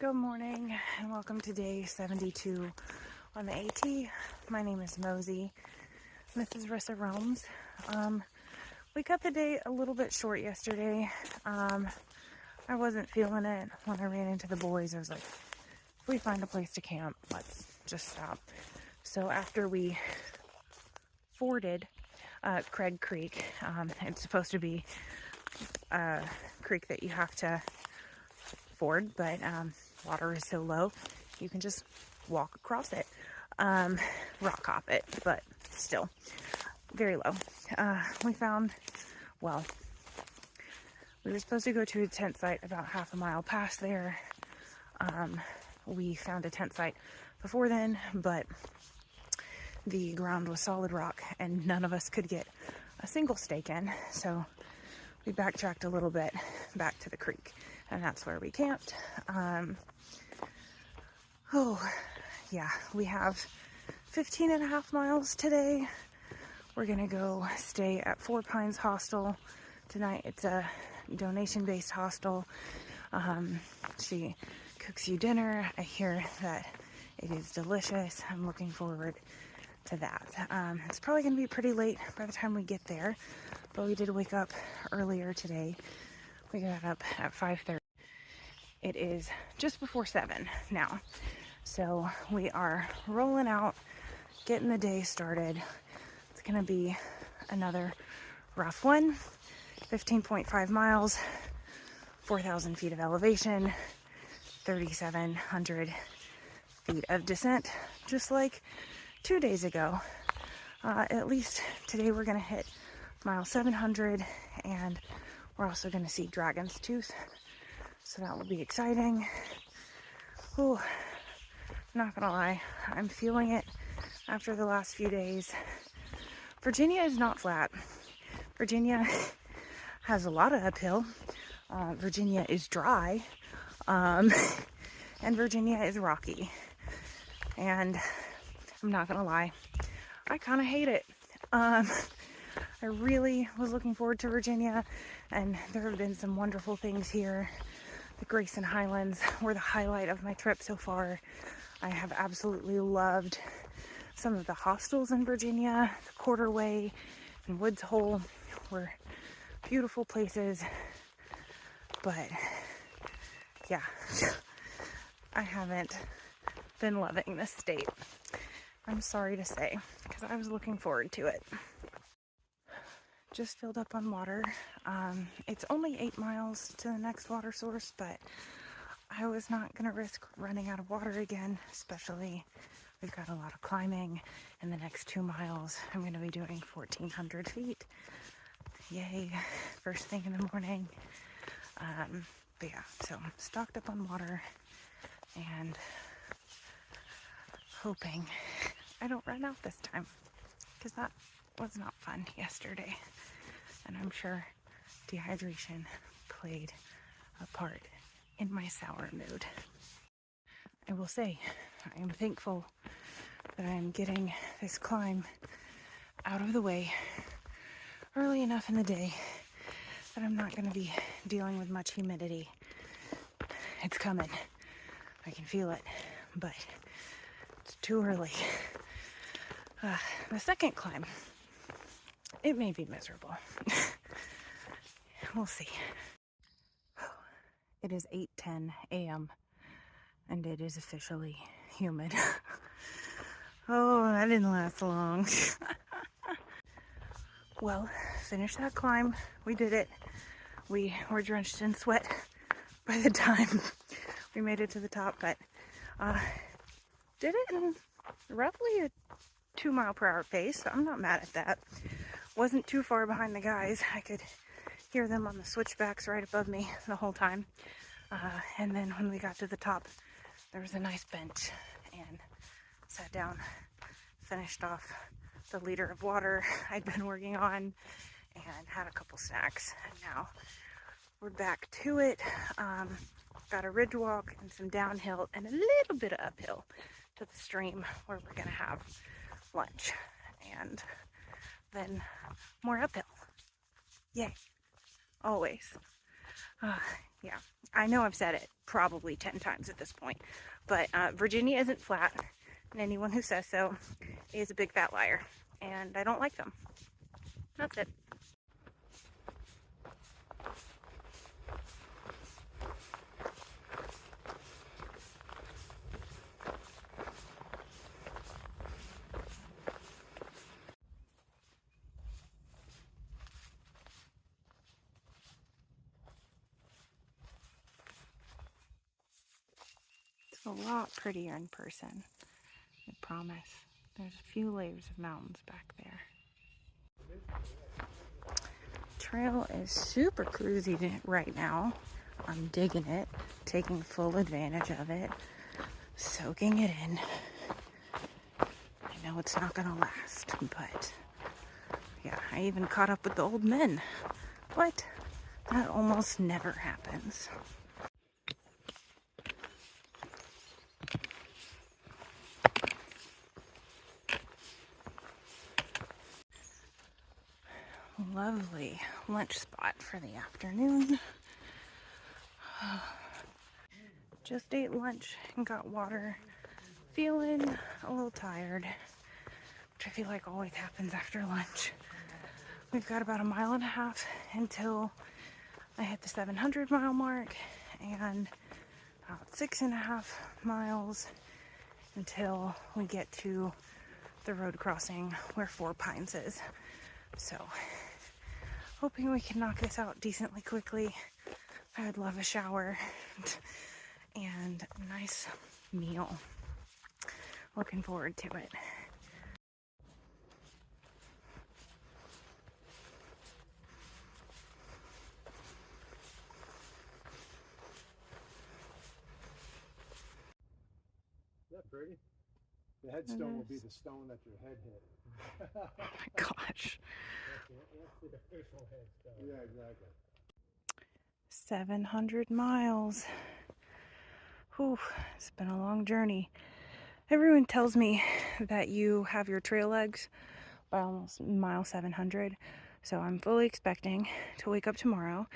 Good morning and welcome to day 72 on the AT. My name is Mosey. This is rissaroams. We cut the day a little bit short yesterday. I wasn't feeling it when I ran into the boys. I was like, if we find a place to camp, let's just stop. So after we forded Craig Creek, it's supposed to be a creek that you have to ford, but water is so low you can just walk across it, rock hop it, but still very low. We found, well, we were supposed to go to a tent site about half a mile past there. We found a tent site before then, but the ground was solid rock and none of us could get a single stake in, so we backtracked a little bit back to the creek, and that's where we camped. We have 15 and a half miles today. We're gonna go stay at Four Pines Hostel tonight. It's a donation-based hostel. She cooks you dinner. I hear that it is delicious. I'm looking forward to that. It's probably gonna be pretty late by the time we get there, but we did wake up earlier today. We got up at 5:30. It is just before 7 now. So we are rolling out, getting the day started. It's gonna be another rough one. 15.5 miles, 4,000 feet of elevation, 3,700 feet of descent, just like 2 days ago. At least today we're gonna hit mile 700, and we're also gonna see Dragon's Tooth, so that will be exciting. Ooh, not gonna lie, I'm feeling it after the last few days. Virginia is not flat. Virginia has a lot of uphill. Virginia is dry, and Virginia is rocky. And I'm not gonna lie, I kind of hate it. I really was looking forward to Virginia, and there have been some wonderful things here. The Grayson Highlands were the highlight of my trip so far. I have absolutely loved some of the hostels in Virginia. The Quarterway and Woods Hole were beautiful places, but yeah, I haven't been loving this state. I'm sorry to say, because I was looking forward to it. Just filled up on water. It's only 8 miles to the next water source, but I was not going to risk running out of water again, especially we've got a lot of climbing. In the next 2 miles, I'm going to be doing 1,400 feet. Yay, first thing in the morning. But yeah, so I'm stocked up on water and hoping I don't run out this time, because that was not fun yesterday. And I'm sure dehydration played a part in my sour mood. I will say, I am thankful that I am getting this climb out of the way early enough in the day that I'm not going to be dealing with much humidity. It's coming. I can feel it, but it's too early. The second climb, it may be miserable. We'll see. It is 8:10 a.m. and it is officially humid. Oh, that didn't last long. Well, finished that climb. We did it. We were drenched in sweat by the time we made it to the top, but did it in roughly a 2-mile-per-hour pace. I'm not mad at that. Wasn't too far behind the guys. I could hear them on the switchbacks right above me the whole time. And then when we got to the top, there was a nice bench, and sat down, finished off the liter of water I'd been working on, and had a couple snacks. And now we're back to it. Got a ridge walk and some downhill and a little bit of uphill to the stream where we're gonna have lunch, and then more uphill. Yay, always. Yeah, I know I've said it probably 10 times at this point, but Virginia isn't flat, and anyone who says so is a big fat liar, and I don't like them. That's it. It's a lot prettier in person, I promise. There's a few layers of mountains back there. Trail is super cruisy right now. I'm digging it, taking full advantage of it, soaking it in. I know it's not gonna last, but yeah, I even caught up with the old men. But that almost never happens. Lovely lunch spot for the afternoon. Just ate lunch and got water. Feeling a little tired, which I feel like always happens after lunch. We've got about 1.5 miles until I hit the 700-mile mark, and about 6.5 miles until we get to the road crossing where Four Pines is. So, hoping we can knock this out decently quickly. I would love a shower and a nice meal. Looking forward to it. Is that pretty? The headstone will be the stone that your head hit. Oh my gosh. That's the official headstone. Yeah, exactly. 700 miles. Whew, it's been a long journey. Everyone tells me that you have your trail legs by almost mile 700. So I'm fully expecting to wake up tomorrow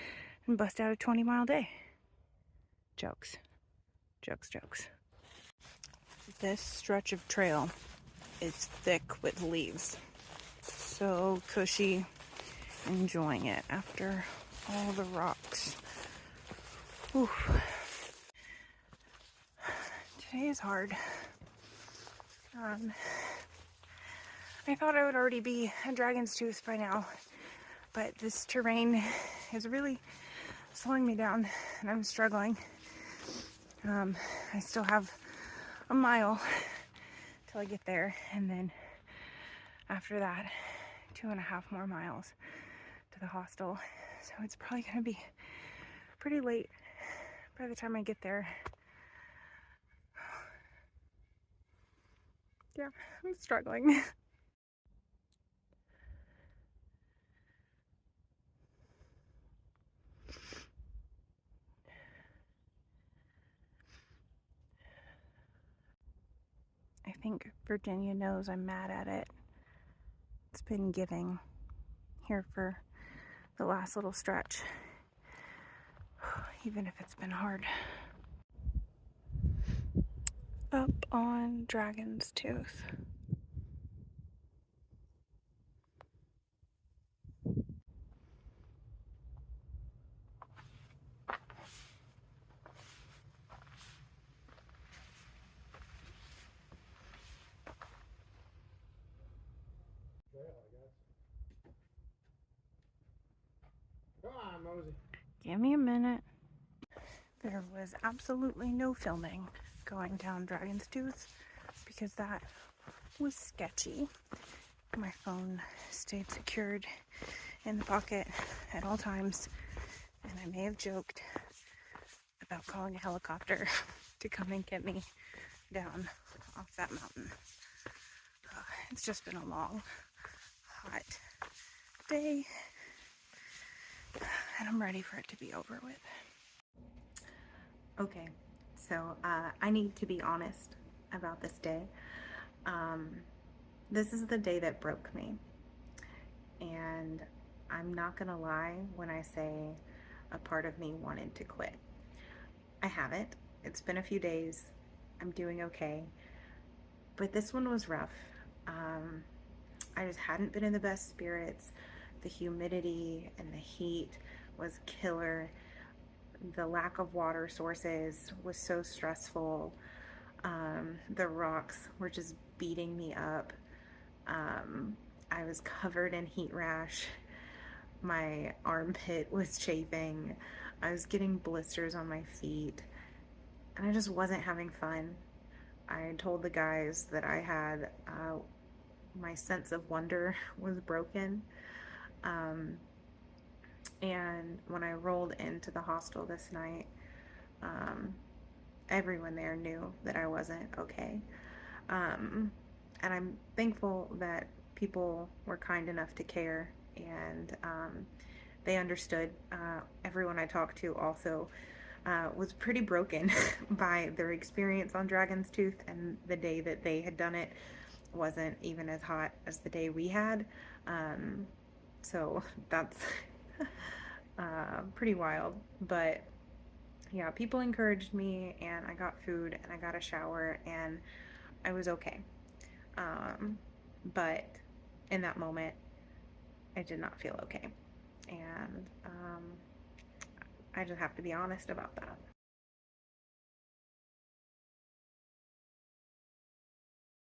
and bust out a 20-mile day. Jokes. Jokes, jokes. This stretch of trail is thick with leaves. So cushy. Enjoying it after all the rocks. Whew. Today is hard. I thought I would already be a Dragon's Tooth by now, but this terrain is really slowing me down and I'm struggling. I still have 1 mile till I get there, and then after that 2.5 more miles to the hostel. So it's probably gonna be pretty late by the time I get there. Yeah, I'm struggling. I think Virginia knows I'm mad at it. It's been giving here for the last little stretch, even if it's been hard. Up on Dragon's Tooth. Come on, Mosey. Give me a minute. There was absolutely no filming going down Dragon's Tooth because that was sketchy. My phone stayed secured in the pocket at all times, and I may have joked about calling a helicopter to come and get me down off that mountain. It's just been a long, hot day, and I'm ready for it to be over with. Okay, so I need to be honest about this day. This is the day that broke me, and I'm not gonna lie when I say a part of me wanted to quit. I haven't. It's been a few days. I'm doing okay. But this one was rough. I just hadn't been in the best spirits. The humidity and the heat was killer. The lack of water sources was so stressful. The rocks were just beating me up. I was covered in heat rash. My armpit was chafing. I was getting blisters on my feet. And I just wasn't having fun. I told the guys that I had my sense of wonder was broken. And when I rolled into the hostel this night, everyone there knew that I wasn't okay. And I'm thankful that people were kind enough to care, and they understood. Everyone I talked to also was pretty broken by their experience on Dragon's Tooth, and the day that they had done it wasn't even as hot as the day we had. So that's pretty wild. But yeah, people encouraged me, and I got food, and I got a shower, and I was okay. But in that moment, I did not feel okay. And I just have to be honest about that.